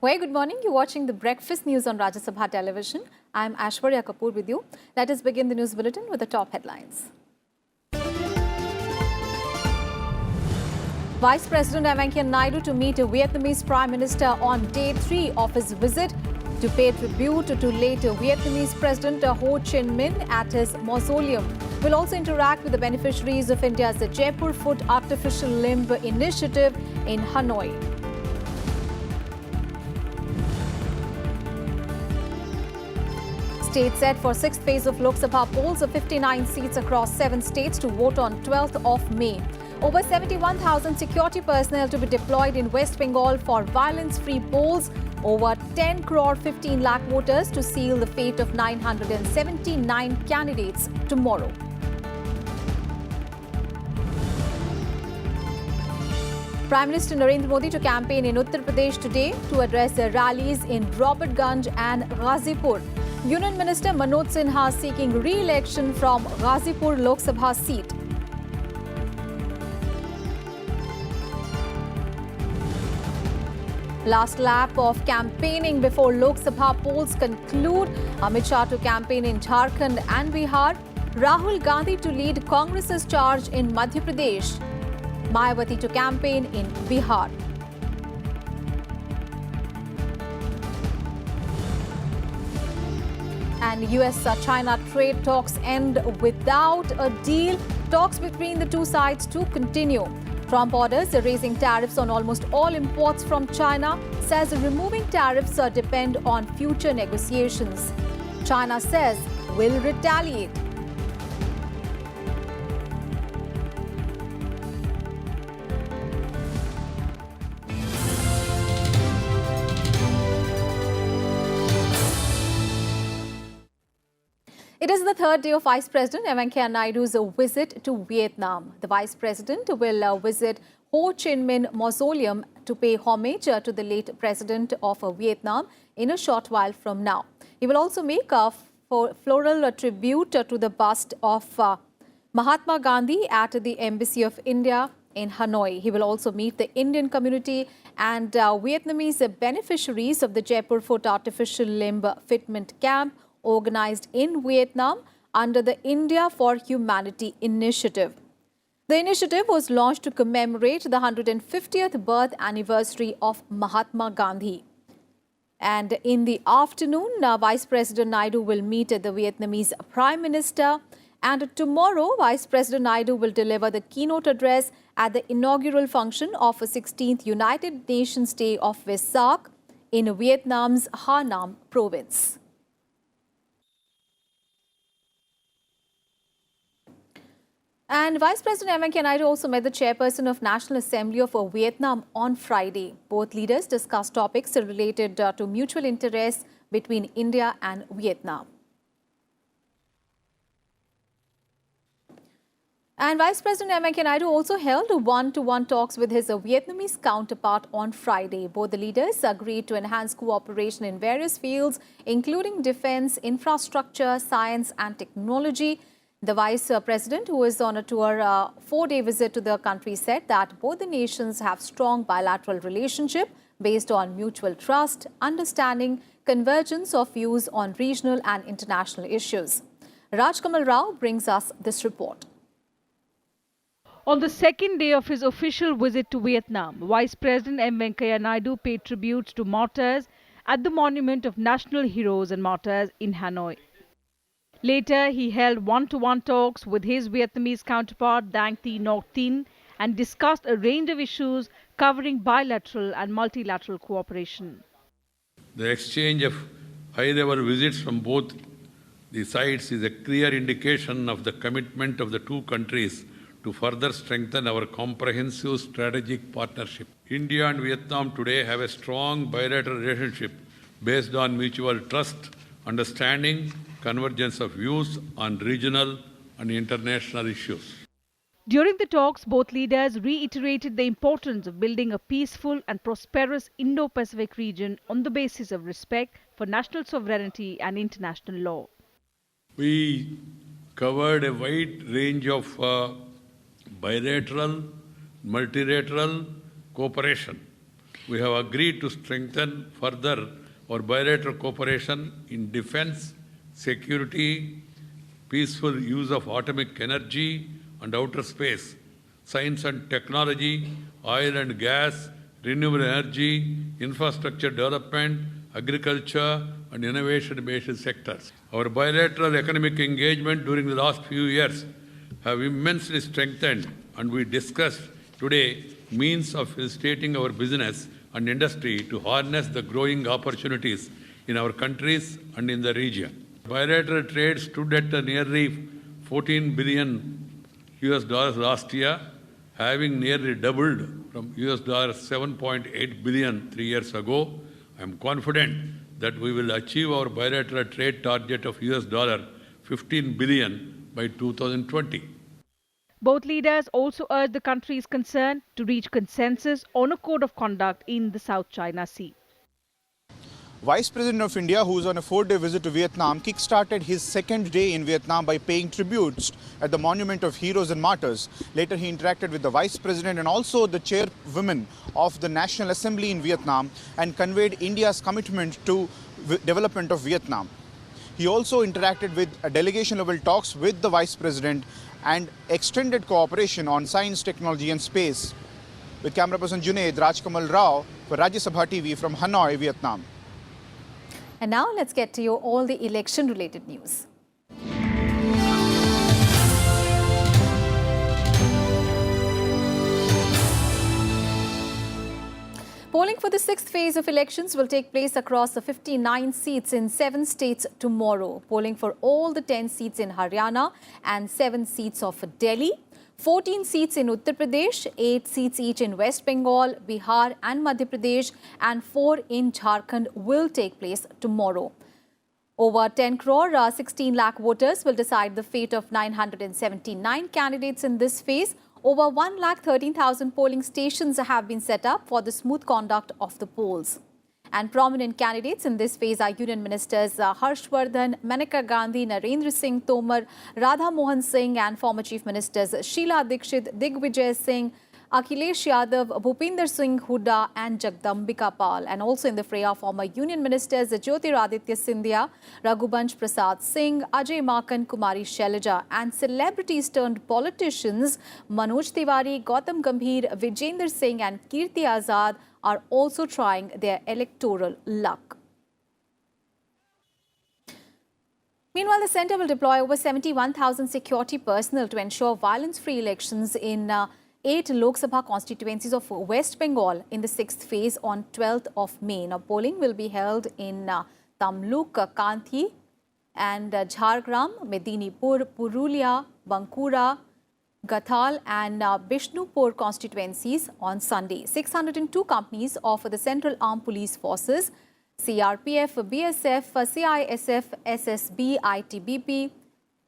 Very good morning. You're watching the Breakfast News on Rajya Sabha television. I'm Aishwarya Kapoor with you. Let us begin the news bulletin with the top headlines. Vice President Rajya Naidu to meet a Vietnamese Prime Minister on day 3 of his visit to pay tribute to late Vietnamese President Ho Chi Minh at his mausoleum. Will also interact with the beneficiaries of India's Jaipur Foot Artificial Limb Initiative in Hanoi. State set for 6th phase of Lok Sabha polls of 59 seats across 7 states to vote on 12th of May. Over 71,000 security personnel to be deployed in West Bengal for violence-free polls. Over 10 crore 15 lakh voters to seal the fate of 979 candidates tomorrow. Prime Minister Narendra Modi to campaign in Uttar Pradesh today to address rallies in Robertganj and Ghazipur. Union Minister Manoj Sinha seeking re-election from Ghazipur Lok Sabha seat. Last lap of campaigning before Lok Sabha polls conclude. Amit Shah to campaign in Jharkhand and Bihar. Rahul Gandhi to lead Congress's charge in Madhya Pradesh. Mayawati to campaign in Bihar. And US-China trade talks end without a deal. Talks between the two sides to continue. Trump orders raising tariffs on almost all imports from China, says removing tariffs depend on future negotiations. China says will retaliate. It is the third day of Vice President Rajya Naidu's visit to Vietnam. The Vice President will visit Ho Chi Minh Mausoleum to pay homage to the late President of Vietnam in a short while from now. He will also make a floral tribute to the bust of Mahatma Gandhi at the Embassy of India in Hanoi. He will also meet the Indian community and Vietnamese beneficiaries of the Jaipur Foot Artificial Limb Fitment Camp organized in Vietnam under the India for Humanity initiative. The initiative was launched to commemorate the 150th birth anniversary of Mahatma Gandhi. And in the afternoon, Vice President Naidu will meet the Vietnamese Prime Minister. And tomorrow, Vice President Naidu will deliver the keynote address at the inaugural function of the 16th United Nations Day of Vesak in Vietnam's Ha Nam province. And Vice President Rajya Naidu also met the chairperson of National Assembly of Vietnam on Friday. Both leaders discussed topics related to mutual interests between India and Vietnam. And Vice President Rajya Naidu also held one-to-one talks with his Vietnamese counterpart on Friday. Both the leaders agreed to enhance cooperation in various fields, including defense, infrastructure, science and technology. The Vice President, who is on a tour 4-day visit to the country, said that both the nations have strong bilateral relationship based on mutual trust, understanding, convergence of views on regional and international issues. Rajkamal Rao brings us this report. On the second day of his official visit to Vietnam, Vice President M. Venkaiah Naidu paid tribute to martyrs at the Monument of National Heroes and Martyrs in Hanoi. Later, he held one-to-one talks with his Vietnamese counterpart Dang Thi Ngoc Tin and discussed a range of issues covering bilateral and multilateral cooperation. The exchange of high-level visits from both the sides is a clear indication of the commitment of the two countries to further strengthen our comprehensive strategic partnership. India and Vietnam today have a strong bilateral relationship based on mutual trust, understanding, convergence of views on regional and international issues. During the talks, both leaders reiterated the importance of building a peaceful and prosperous Indo-Pacific region on the basis of respect for national sovereignty and international law. We covered a wide range of bilateral, multilateral cooperation We have agreed to strengthen further our bilateral cooperation in defense, security, peaceful use of atomic energy and outer space, science and technology, oil and gas, renewable energy, infrastructure development, agriculture and innovation-based sectors. Our bilateral economic engagement during the last few years have immensely strengthened, and we discussed today means of facilitating our business and industry to harness the growing opportunities in our countries and in the region. Bilateral trade stood at nearly $14 billion last year, having nearly doubled from $7.8 billion 3 years ago. I am confident that we will achieve our bilateral trade target of $15 billion by 2020. Both leaders also urged the countries concerned to reach consensus on a code of conduct in the South China Sea. Vice President of India, who is on a 4-day visit to Vietnam, kick-started his second day in Vietnam by paying tributes at the Monument of Heroes and Martyrs. Later, he interacted with the Vice President and also the chairwoman of the National Assembly in Vietnam and conveyed India's commitment to development of Vietnam. He also interacted with delegation-level talks with the Vice President and extended cooperation on science, technology and space. With camera person Junaid, Rajkamal Rao for Rajya Sabha TV from Hanoi, Vietnam. And now let's get to you all the election-related news. Polling for the 6th phase of elections will take place across the 59 seats in 7 states tomorrow. Polling for all the 10 seats in Haryana and 7 seats of Delhi. 14 seats in Uttar Pradesh, 8 seats each in West Bengal, Bihar and Madhya Pradesh, and 4 in Jharkhand will take place tomorrow. Over 10 crore, 16 lakh voters will decide the fate of 979 candidates in this phase. Over 1,13,000 polling stations have been set up for the smooth conduct of the polls. And prominent candidates in this phase are Union Ministers Harshvardhan, Maneka Gandhi, Narendra Singh Tomar, Radha Mohan Singh, and former Chief Ministers Sheila Dikshit, Digvijay Singh, Akhilesh Yadav, Bhupinder Singh Hooda and Jagdambika Pal. And also in the fray are former Union Ministers Jyotiraditya Scindia, Raghubansh Prasad Singh, Ajay Makan, Kumari Shailaja, and celebrities turned politicians Manoj Tiwari, Gautam Gambhir, Vijender Singh and Kirti Azad are also trying their electoral luck. Meanwhile, the centre will deploy over 71,000 security personnel to ensure violence-free elections in 8 Lok Sabha constituencies of West Bengal in the 6th phase on 12th of May. Now, polling will be held in Tamluk, Kanthi and Jhargram, Medinipur, Purulia, Bankura, Gathal and Bishnupur constituencies on Sunday. 602 companies of the Central Armed Police Forces, CRPF, BSF, CISF, SSB, ITBP,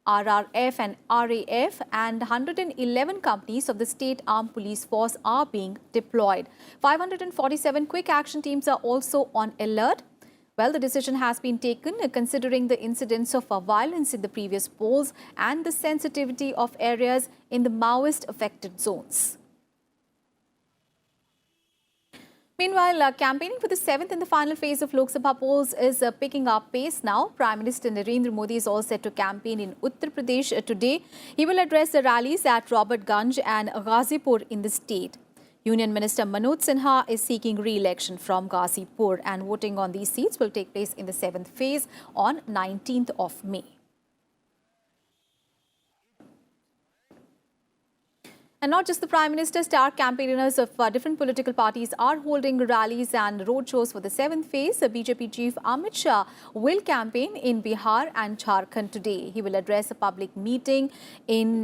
RRF and RAF and 111 companies of the State Armed Police Force are being deployed. 547 quick action teams are also on alert. Well, the decision has been taken considering the incidents of violence in the previous polls and the sensitivity of areas in the Maoist-affected zones. Meanwhile, campaigning for the 7th and the final phase of Lok Sabha polls is picking up pace now. Prime Minister Narendra Modi is all set to campaign in Uttar Pradesh today. He will address the rallies at Robertganj and Ghazipur in the state. Union Minister Manoj Sinha is seeking re-election from Ghazipur, and voting on these seats will take place in the 7th phase on 19th of May. And not just the Prime Minister, star campaigners of different political parties are holding rallies and roadshows for the 7th phase. The BJP chief Amit Shah will campaign in Bihar and Jharkhand today. He will address a public meeting in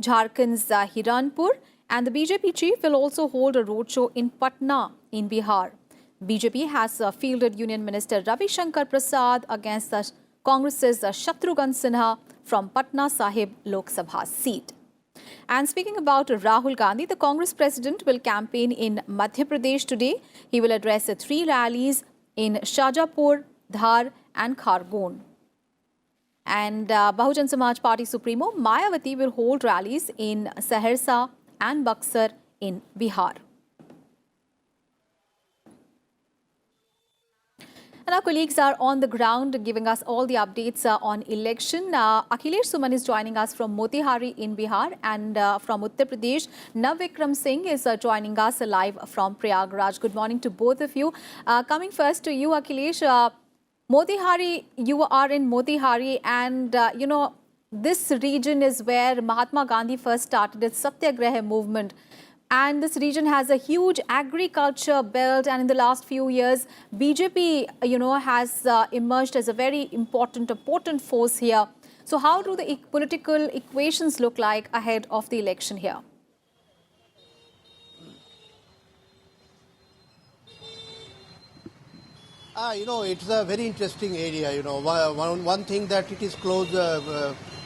Jharkhand's Hiranpur, and the BJP chief will also hold a roadshow in Patna in Bihar. BJP has fielded Union Minister Ravi Shankar Prasad against Congress's Shatrughan Sinha from Patna Sahib Lok Sabha seat. And speaking about Rahul Gandhi, the Congress president will campaign in Madhya Pradesh today. He will address 3 rallies in Shajapur, Dhar and Khargone. And Bahujan Samaj Party Supremo Mayawati will hold rallies in Saharsa and Buxar in Bihar. And our colleagues are on the ground giving us all the updates on election. Akhilesh Suman is joining us from Motihari in Bihar, and from Uttar Pradesh, Navikram Singh is joining us live from Prayagraj. Good morning to both of you. Coming first to you, Akhilesh. Motihari, you are in Motihari, and this region is where Mahatma Gandhi first started its Satyagraha movement. And this region has a huge agriculture belt, and in the last few years, BJP, has emerged as a very important force here. So how do the political equations look like ahead of the election here? It's a very interesting area. One thing that it is close,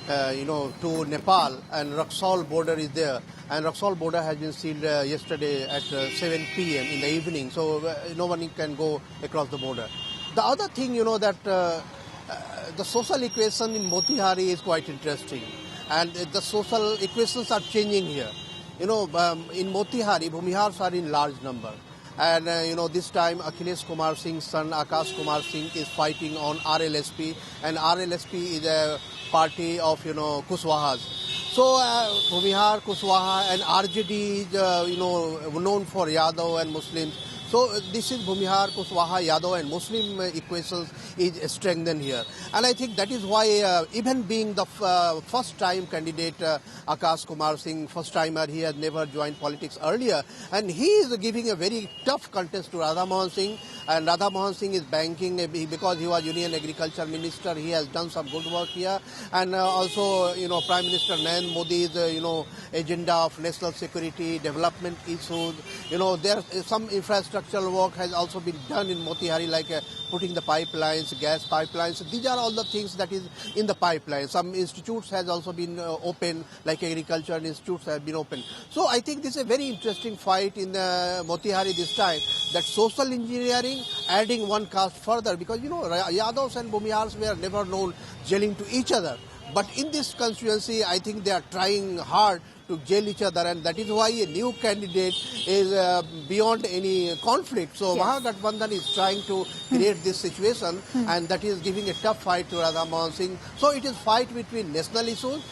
to Nepal, and Raxaul border is there. And Raxaul border has been sealed yesterday at 7 p.m. in the evening, so no one can go across the border. The other thing, that the social equation in Motihari is quite interesting, and the social equations are changing here. In Motihari, Bhumihars are in large number. And, this time Akhilesh Kumar Singh's son Akash Kumar Singh is fighting on RLSP, and RLSP is a party of, Kushwahas. So, Bhumihar, Kushwaha and RJD is, known for Yadav and Muslims. So, this is Bhumihar, Kushwaha, Yadav and Muslim equations is strengthened here. And I think that is why, even being the first time candidate, Akash Kumar Singh, first timer, he has never joined politics earlier. And he is giving a very tough contest to Radha Mohan Singh. And Radha Mohan Singh is banking because he was Union Agriculture Minister. He has done some good work here. And also, Prime Minister Narendra Modi's, agenda of national security, development issues. There some infrastructural work has also been done in Motihari, like putting the pipelines, gas pipelines. These are all the things that is in the pipeline. Some institutes has also been open, like agriculture institutes have been open. So I think this is a very interesting fight in Motihari this time, that social engineering, adding one caste further, because Yadavs and Bhumihars were never known gelling to each other. But in this constituency, I think they are trying hard to jail each other, and that is why a new candidate is beyond any conflict. So yes. Mahagathbandhan is trying to create this situation, and that is giving a tough fight to Radha Mohan Singh. So it is fight between national issues,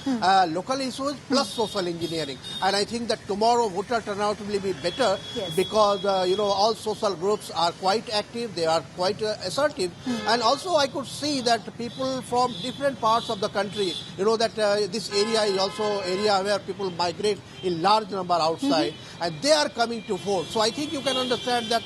local issues, plus social engineering. And I think that tomorrow voter turnout will be better, because all social groups are quite active, they are quite assertive. And also I could see that people from different parts of the country, that this area is also area where people migrate in large number outside, and they are coming to vote. So I think you can understand that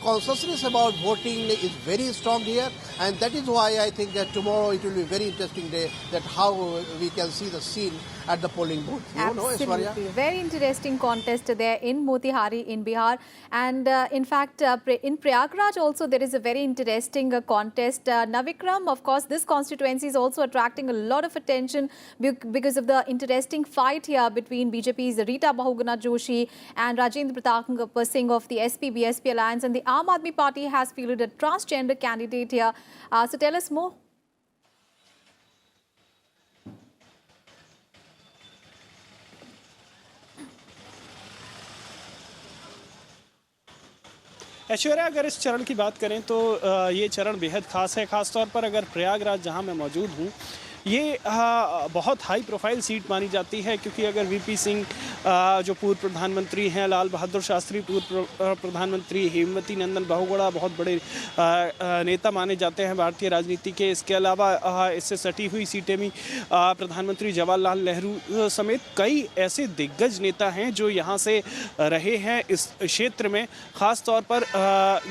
consciousness about voting is very strong here, and that is why I think that tomorrow it will be a very interesting day, that how we can see the scene at the polling booth. Absolutely. Very interesting contest there in Motihari in Bihar. And in fact, in Prayagraj also there is a very interesting contest. Navikram, of course, this constituency is also attracting a lot of attention because of the interesting fight here between BJP's Rita Bahuguna Joshi and Rajendra Pratap Singh of the SP-BSP alliance. And the Aam Aadmi Party has fielded a transgender candidate here. So tell us more. Aishwarya, अगर इस चरण की बात करें तो ये चरण बेहद खास है, खासतौर पर अगर प्रयागराज जहां मैं मौजूद हूं, ये बहुत हाई प्रोफाइल सीट मानी जाती है, क्योंकि अगर वीपी सिंह जो पूर्व प्रधानमंत्री हैं, लाल बहादुर शास्त्री पूर्व प्रधानमंत्री, हेमवती नंदन बहुगुणा बहुत बड़े नेता माने जाते हैं भारतीय राजनीति के। इसके अलावा इससे सटी हुई सीटें भी प्रधानमंत्री जवाहरलाल नेहरू समेत कई ऐसे दिग्गज नेता हैं जो यहाँ से रहे हैं इस क्षेत्र में। ख़ास तौर पर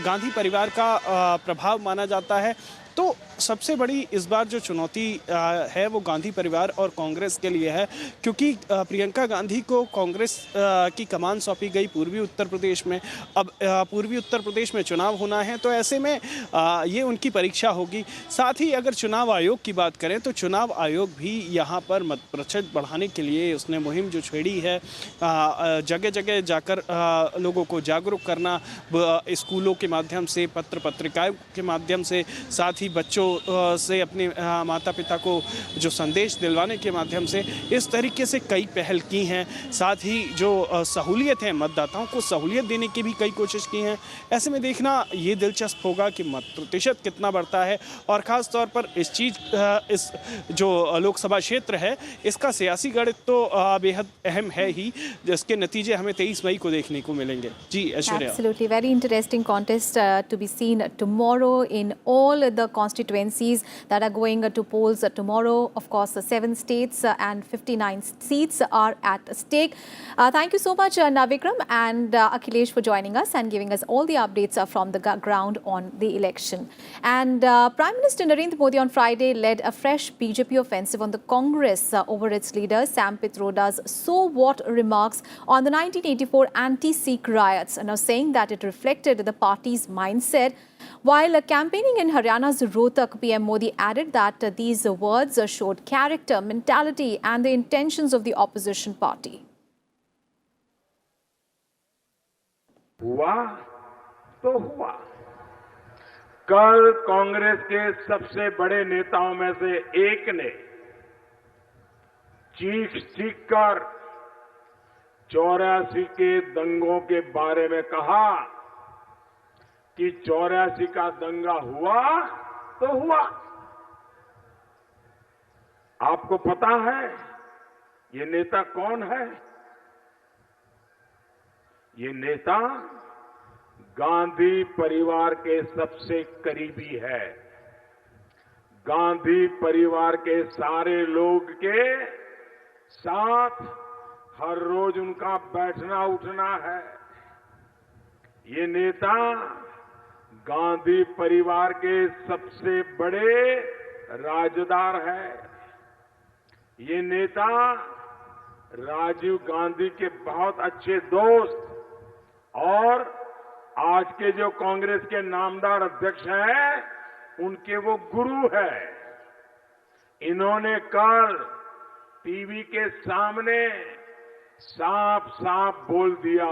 गांधी परिवार का प्रभाव माना जाता है। तो सबसे बड़ी इस बार जो चुनौती है वो गांधी परिवार और कांग्रेस के लिए है, क्योंकि प्रियंका गांधी को कांग्रेस की कमान सौंपी गई पूर्वी उत्तर प्रदेश में। अब पूर्वी उत्तर प्रदेश में चुनाव होना है, तो ऐसे में ये उनकी परीक्षा होगी। साथ ही अगर चुनाव आयोग की बात करें तो चुनाव आयोग भी यहाँ पर मत प्रतिशत बढ़ाने के लिए उसने मुहिम जो छेड़ी है, जगह जगह जाकर लोगों को जागरूक करना, स्कूलों के माध्यम से, पत्र पत्रिकाओं के माध्यम से, साथ ही बच्चों से अपने माता पिता को जो संदेश दिलवाने के माध्यम से इस तरीके से कई पहल की हैं। साथ ही जो सहूलियत है, मतदाताओं को सहूलियत देने की भी कई कोशिश की हैं। ऐसे में देखना ये दिलचस्प होगा कि मत प्रतिशत कितना बढ़ता है और ख़ास तौर पर इस जो लोकसभा क्षेत्र है इसका सियासी गणित तो बेहद अहम है ही, जिसके नतीजे हमें 23 मई को देखने को मिलेंगे। जी Aishwarya. Absolutely, very interesting contest to be seen tomorrow in all the constituencies that are going to polls tomorrow. Of course, 7 states and 59 seats are at stake. Thank you so much, Navikram and Akhilesh, for joining us and giving us all the updates from the ground on the election. And Prime Minister Narendra Modi on Friday led a fresh BJP offensive on the Congress over its leader Sam Pitroda's "so what" remarks on the 1984 anti-Sikh riots, now saying that it reflected the party's mindset. While campaigning in Haryana's Rohtak, PM Modi added that these words showed character, mentality and the intentions of the opposition party. हुआ तो हुआ। कल कांग्रेस के सबसे बड़े नेताओं में से एक ने चीख कर 84 के दंगों के बारे में कहा कि 84 का दंगा हुआ तो हुआ। आपको पता है ये नेता कौन है? ये नेता गांधी परिवार के सबसे करीबी है। गांधी परिवार के सारे लोग के साथ हर रोज उनका बैठना उठना है। ये नेता गांधी परिवार के सबसे बड़े राजदार है। ये नेता राजीव गांधी के बहुत अच्छे दोस्त और आज के जो कांग्रेस के नामदार अध्यक्ष हैं, उनके वो गुरु है। इन्होंने कल टीवी के सामने साफ साफ बोल दिया,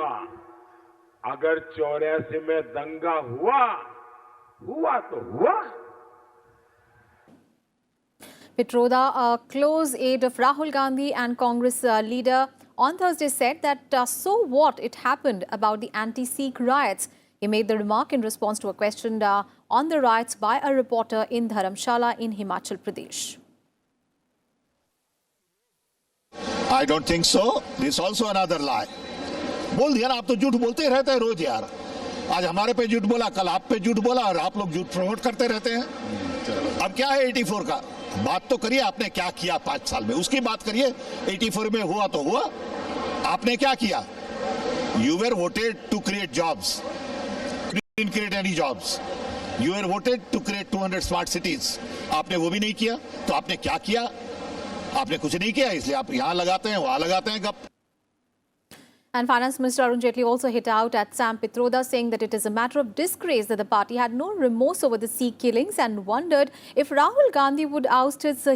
अगर 84 में दंगा हुआ तो हुआ। Pitroda, a close aide of Rahul Gandhi and Congress leader, on Thursday said that so what, it happened about the anti-Sikh riots. He made the remark in response to a question on the riots by a reporter in Dharamshala in Himachal Pradesh. I don't think so. This is also another lie. बोल दिया ना, आप तो झूठ बोलते ही रहते हैं रोज यार। आज हमारे पे झूठ बोला, कल आप पे झूठ बोला और आप लोग झूठ प्रमोट करते रहते हैं। अब क्या है 84 का? बात तो करिए, आपने क्या किया 5 साल में, उसकी बात करिए। 84 में हुआ तो हुआ, आपने क्या किया? You were voted to create jobs. You didn't create any jobs. You were voted to create 200 smart cities. आपने वो भी नहीं किया, तो आपने क्या किया? आपने कुछ नहीं किया, इसलिए आप यहाँ लगाते हैं, वहाँ लगाते हैं गप। And Finance Minister Arun Jaitley also hit out at Sam Pitroda, saying that it is a matter of disgrace that the party had no remorse over the Sikh killings and wondered if Rahul Gandhi would oust his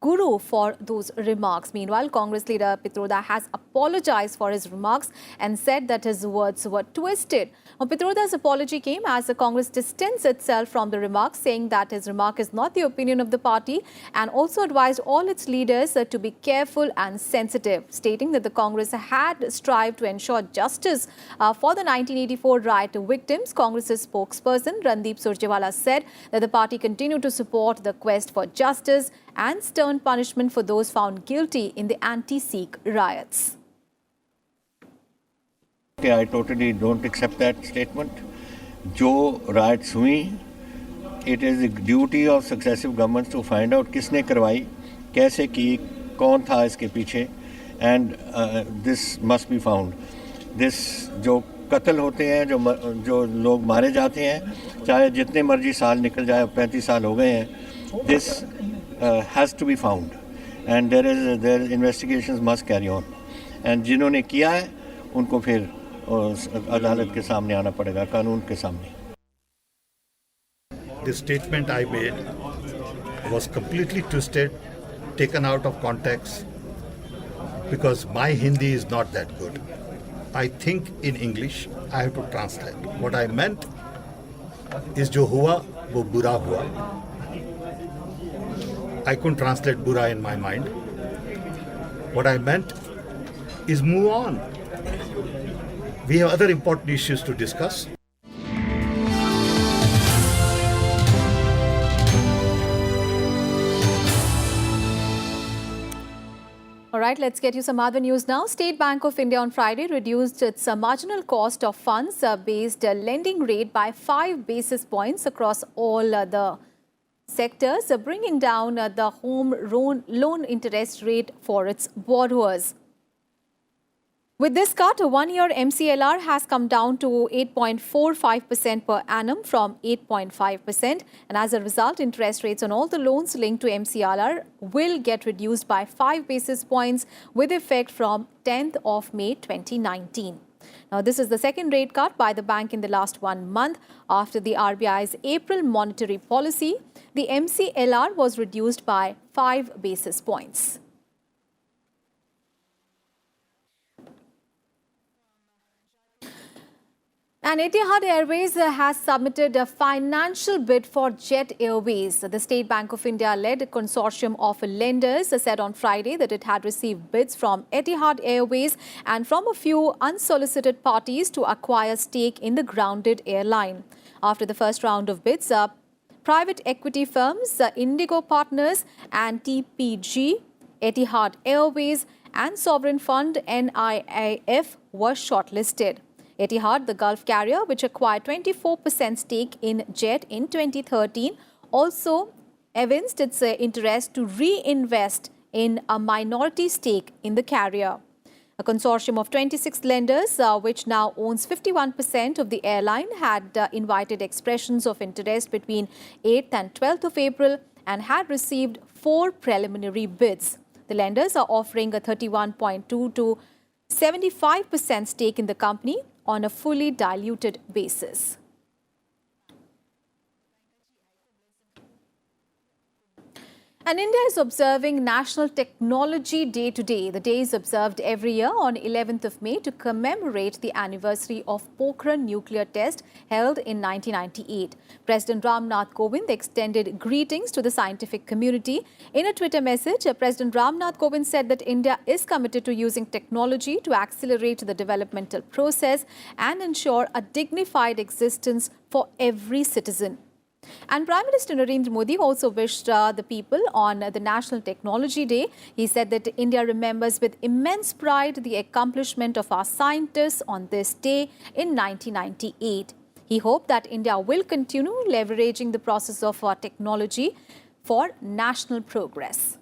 guru for those remarks. Meanwhile, Congress leader Pitroda has apologized for his remarks and said that his words were twisted. Now, Pitroda's apology came as the Congress distanced itself from the remarks, saying that his remark is not the opinion of the party, and also advised all its leaders to be careful and sensitive, stating that the Congress had strived to ensure justice for the 1984 riot victims. Congress's spokesperson Randeep Surjewala said that the party continued to support the quest for justice and stern punishment for those found guilty in the anti-Sikh riots. Okay, I totally don't accept that statement. जो riots हुई, it is the duty of successive governments to find out किसने करवाई, कैसे की, कौन था इसके पीछे, and this must be found. This जो कत्ल होते हैं, जो लोग मारे जाते हैं, चाहे जितने मर्जी साल निकल जाए, 35 साल हो गए हैं, this has to be found, and there investigations must carry on, and जिन्होंने किया है उनको फिर अदालत के सामने आना पड़ेगा, कानून के सामने. The statement I made was completely twisted, taken out of context, because my Hindi is not that good. I think in English, I have to translate. What I meant is जो हुआ वो बुरा हुआ, I couldn't translate Bura in my mind. What I meant is move on. We have other important issues to discuss. All right, let's get you some other news now. State Bank of India on Friday reduced its marginal cost of funds-based lending rate by 5 basis points across all the sectors, bringing down the home loan interest rate for its borrowers. With this cut, a one-year MCLR has come down to 8.45% per annum from 8.5%. And as a result, interest rates on all the loans linked to MCLR will get reduced by 5 basis points with effect from 10th of May 2019. Now, this is the second rate cut by the bank in the last 1 month. After the RBI's April monetary policy, the MCLR was reduced by 5 basis points. And Etihad Airways has submitted a financial bid for Jet Airways. The State Bank of India-led consortium of lenders said on Friday that it had received bids from Etihad Airways and from a few unsolicited parties to acquire stake in the grounded airline. After the first round of bids, private equity firms, Indigo Partners and TPG, Etihad Airways and sovereign fund NIIF were shortlisted. Etihad, the Gulf carrier, which acquired 24% stake in Jet in 2013, also evinced its interest to reinvest in a minority stake in the carrier. A consortium of 26 lenders, which now owns 51% of the airline, had invited expressions of interest between 8th and 12th of April and had received 4 preliminary bids. The lenders are offering a 31.2 to 75% stake in the company on a fully diluted basis. And India is observing National Technology Day today. The day is observed every year on 11th of May to commemorate the anniversary of Pokhran nuclear test held in 1998. President Ramnath Kovind extended greetings to the scientific community. In a Twitter message, President Ramnath Kovind said that India is committed to using technology to accelerate the developmental process and ensure a dignified existence for every citizen. And Prime Minister Narendra Modi also wished the people on the National Technology Day. He said that India remembers with immense pride the accomplishment of our scientists on this day in 1998. He hoped that India will continue leveraging the process of technology for national progress.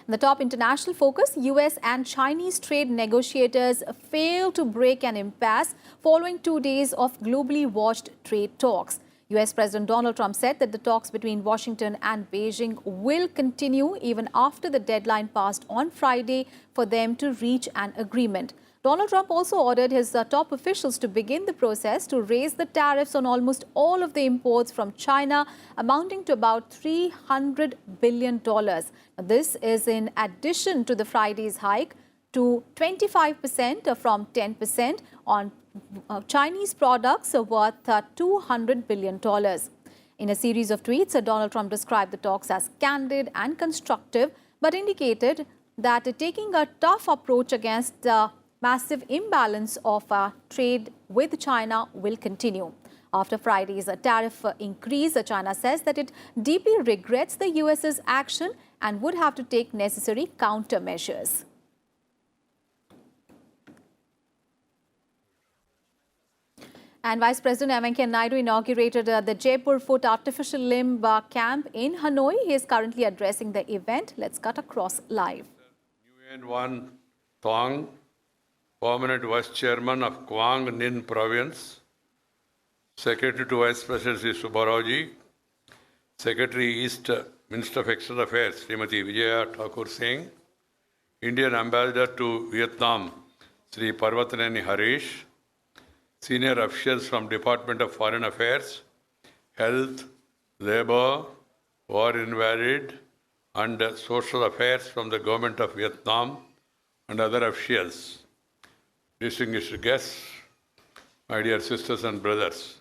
The top international focus, US and Chinese trade negotiators failed to break an impasse following 2 days of globally watched trade talks. US President Donald Trump said that the talks between Washington and Beijing will continue even after the deadline passed on Friday for them to reach an agreement. Donald Trump also ordered his top officials to begin the process to raise the tariffs on almost all of the imports from China, amounting to about $300 billion. Now, this is in addition to the Friday's hike to 25% from 10% on Chinese products worth $200 billion. In a series of tweets, Donald Trump described the talks as candid and constructive, but indicated that taking a tough approach against the massive imbalance of trade with China will continue. After Friday's tariff increase, China says that it deeply regrets the US's action and would have to take necessary countermeasures. And Vice President M. Venkaiah Naidu inaugurated the Jaipur Foot Artificial Limb Camp in Hanoi. He is currently addressing the event. Let's cut across live. Nguyen Van Thuong, Permanent Vice Chairman of Quang Ninh Province, Secretary to Vice President Sri Subbarao, Secretary East Minister of External Affairs Srimati Vijaya Thakur Singh, Indian Ambassador to Vietnam Sri Parvatneni Harish, senior officials from Department of Foreign Affairs, Health, Labour, War Invalid and Social Affairs from the Government of Vietnam and other officials. Distinguished guests, my dear sisters and brothers,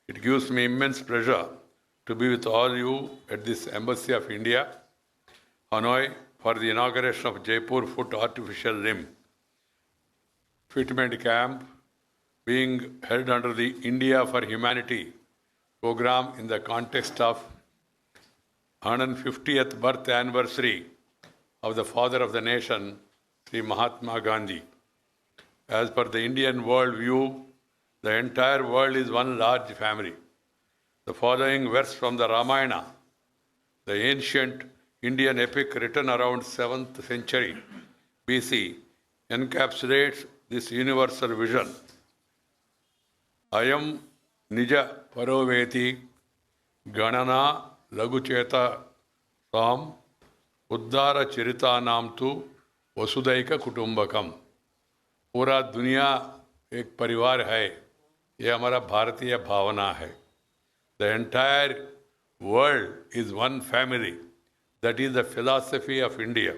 It gives me immense pleasure to be with all you at this Embassy of India, Hanoi, for the inauguration of Jaipur Foot Artificial Limb Fitment Camp being held under the India for Humanity program in the context of 150th birth anniversary of the father of the nation, Sri Mahatma Gandhi. As per the Indian world view, the entire world is one large family. The following verse from the Ramayana, the ancient Indian epic written around 7th century BC, encapsulates this universal vision. Ayam nija paroveti ganana lagucheta ram uddara chirita namtu वसुदैक कुटुंबकम. पूरा दुनिया एक परिवार है, ये हमारा भारतीय भावना है. The entire world is one family. That is the philosophy of India.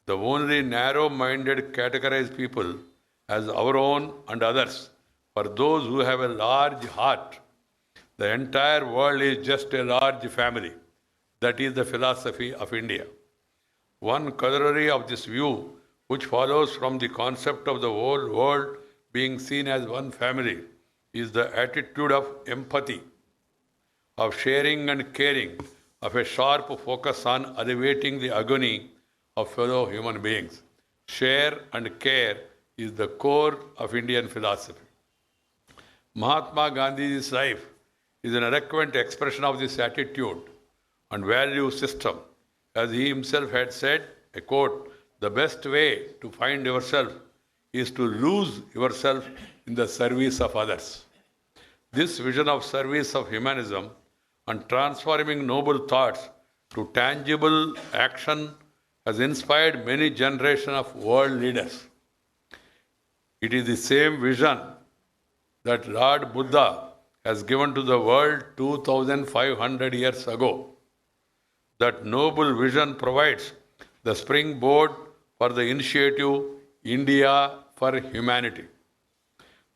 The only narrow-minded categorize people as our own and others. For those who have a large heart, the entire world is just a large family. That is the philosophy of India. One corollary of this view, which follows from the concept of the whole world being seen as one family, is the attitude of empathy, of sharing and caring, of a sharp focus on alleviating the agony of fellow human beings. Share and care is the core of Indian philosophy. Mahatma Gandhi's life is an eloquent expression of this attitude and value system. As he himself had said, I quote, "The best way to find yourself is to lose yourself in the service of others." This vision of service of humanism and transforming noble thoughts to tangible action has inspired many generations of world leaders. It is the same vision that Lord Buddha has given to the world 2,500 years ago. That noble vision provides the springboard for the initiative India for Humanity.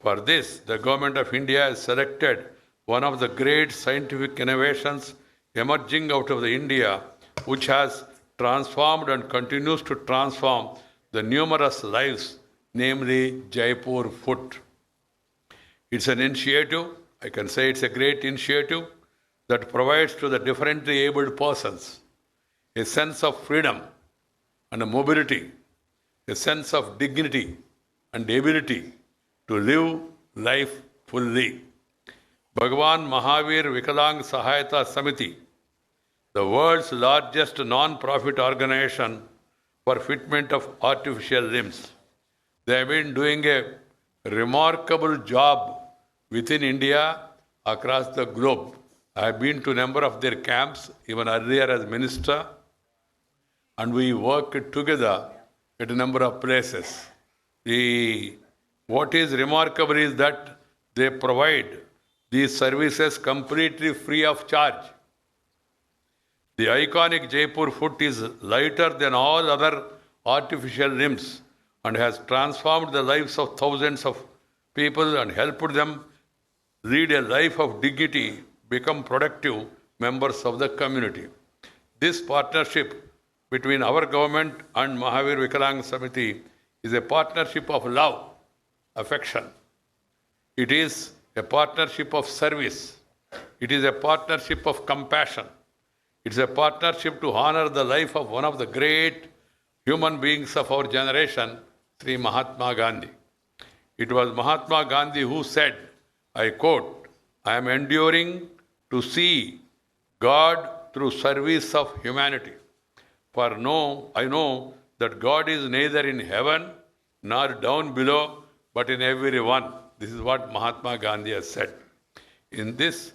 For this, the Government of India has selected one of the great scientific innovations emerging out of the India, which has transformed and continues to transform the numerous lives, namely Jaipur Foot. It's an initiative, I can say it's a great initiative, that provides to the differently abled persons a sense of freedom and a mobility, a sense of dignity and ability to live life fully. Bhagavan Mahavir Vikalang Sahayata Samiti, the world's largest non-profit organization for fitment of artificial limbs. They have been doing a remarkable job within India, across the globe. I have been to a number of their camps, even earlier as minister, and we worked together at a number of places. What is remarkable is that they provide these services completely free of charge. The iconic Jaipur Foot is lighter than all other artificial limbs and has transformed the lives of thousands of people and helped them lead a life of dignity, become productive members of the community. This partnership between our government and Mahavir Vikalang Samiti is a partnership of love, affection. It is a partnership of service. It is a partnership of compassion. It's a partnership to honor the life of one of the great human beings of our generation, Sri Mahatma Gandhi. It was Mahatma Gandhi who said, I quote, "I am enduring to see God through service of humanity. For I know that God is neither in heaven nor down below, but in everyone." This is what Mahatma Gandhi has said. In this,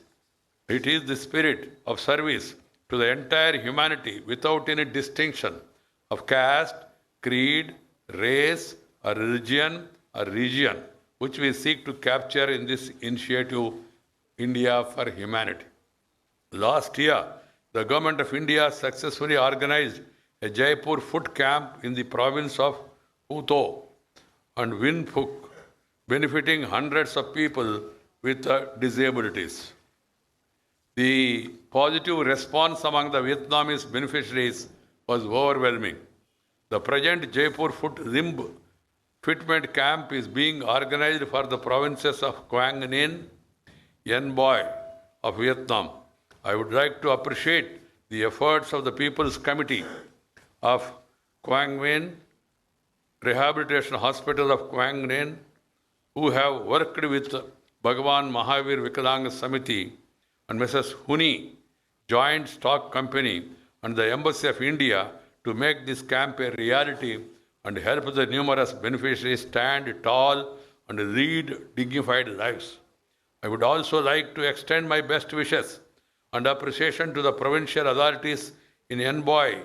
it is the spirit of service to the entire humanity without any distinction of caste, creed, race, or religion, or region, which we seek to capture in this initiative, India for Humanity. Last year, the Government of India successfully organized a Jaipur Foot Camp in the province of Uto and Winphuk, benefiting hundreds of people with disabilities. The positive response among the Vietnamese beneficiaries was overwhelming. The present Jaipur Foot Limb Fitment Camp is being organized for the provinces of Quang Ninh, Yen Boi of Vietnam. I would like to appreciate the efforts of the People's Committee of Quang Ninh Rehabilitation Hospital of Quang Ninh, who have worked with Bhagwan Mahavir Vikalang Samiti and Mrs. Huni Joint Stock Company and the Embassy of India to make this camp a reality and help the numerous beneficiaries stand tall and lead dignified lives. I would also like to extend my best wishes and appreciation to the provincial authorities in Yen Boi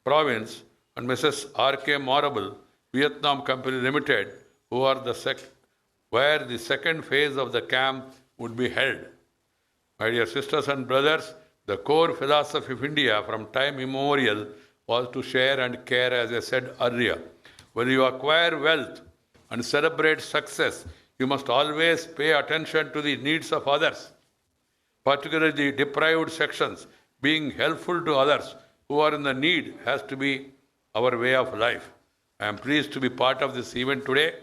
province and Mrs. R.K. Morable, Vietnam Company Limited, who are where the second phase of the camp would be held. My dear sisters and brothers, the core philosophy of India from time immemorial was to share and care, as I said earlier. When you acquire wealth and celebrate success, you must always pay attention to the needs of others, particularly the deprived sections. Being helpful to others who are in the need has to be our way of life. I am pleased to be part of this event today.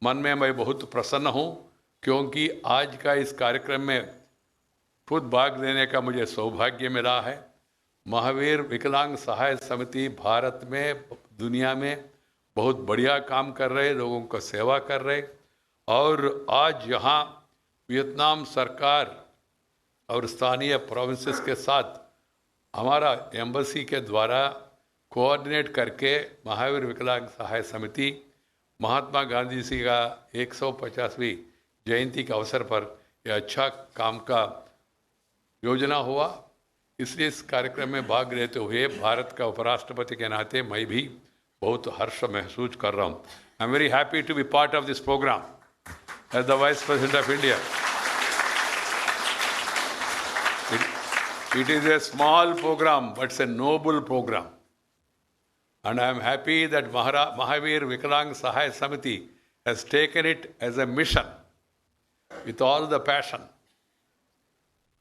मन में मैं बहुत प्रसन्न हूँ क्योंकि आज का इस कार्यक्रम में खुद भाग लेने का मुझे सौभाग्य मिला है। महावीर विकलांग सहाय समिति भारत में, दुनिया में बहुत बढ़िया काम कर रहे, लोगों को सेवा कर रहे, और आज यहाँ वियतनाम सरकार और स्थानीय प्रोविंसेस के साथ हमारा एम्बेसी के द्वारा कोऑर्डिनेट करके महावीर विकलांग सहाय समिति महात्मा गांधी जी का 150वीं जयंती के अवसर पर यह अच्छा काम का योजना हुआ। इसलिए इस कार्यक्रम में भाग लेते हुए भारत का उपराष्ट्रपति के नाते मैं भी बहुत हर्ष महसूस कर रहा हूँ। I am very happy to be part of this programme as the vice president of India. It is a small program, but it's a noble program. And I am happy that Mahavir Vikalang Sahaya Samiti has taken it as a mission with all the passion.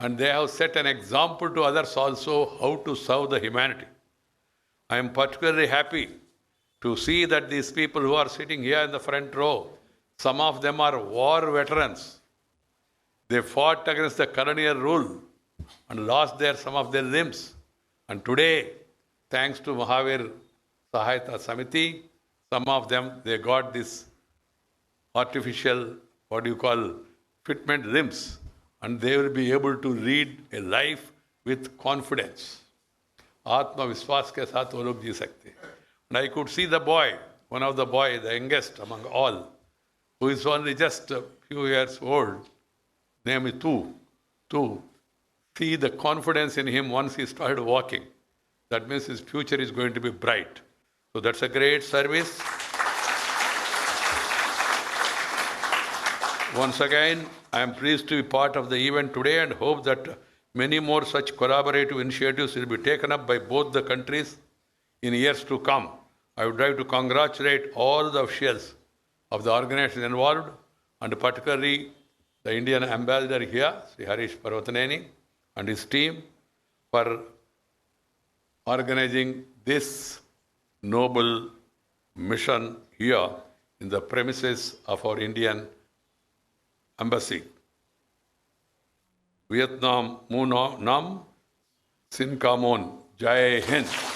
And they have set an example to others also how to serve the humanity. I am particularly happy to see that these people who are sitting here in the front row, some of them are war veterans. They fought against the colonial rule and lost some of their limbs. And today, thanks to Mahavir Sahayata Samiti, some of them, they got this artificial, fitment limbs, and they will be able to lead a life with confidence. Atma Viswas ke saath wo log ji sakte. And I could see the boy, one of the boy, the youngest among all, who is only just a few years old, name is Tu. See the confidence in him once he started walking. That means his future is going to be bright. So that's a great service. Once again, I am pleased to be part of the event today and hope that many more such collaborative initiatives will be taken up by both the countries in years to come. I would like to congratulate all the officials of the organization involved, and particularly the Indian ambassador here, Sri Harish Parvataneni, and his team for organizing this noble mission here in the premises of our Indian embassy. Vietnam Mu Nam Sin Kamon Jai Hind.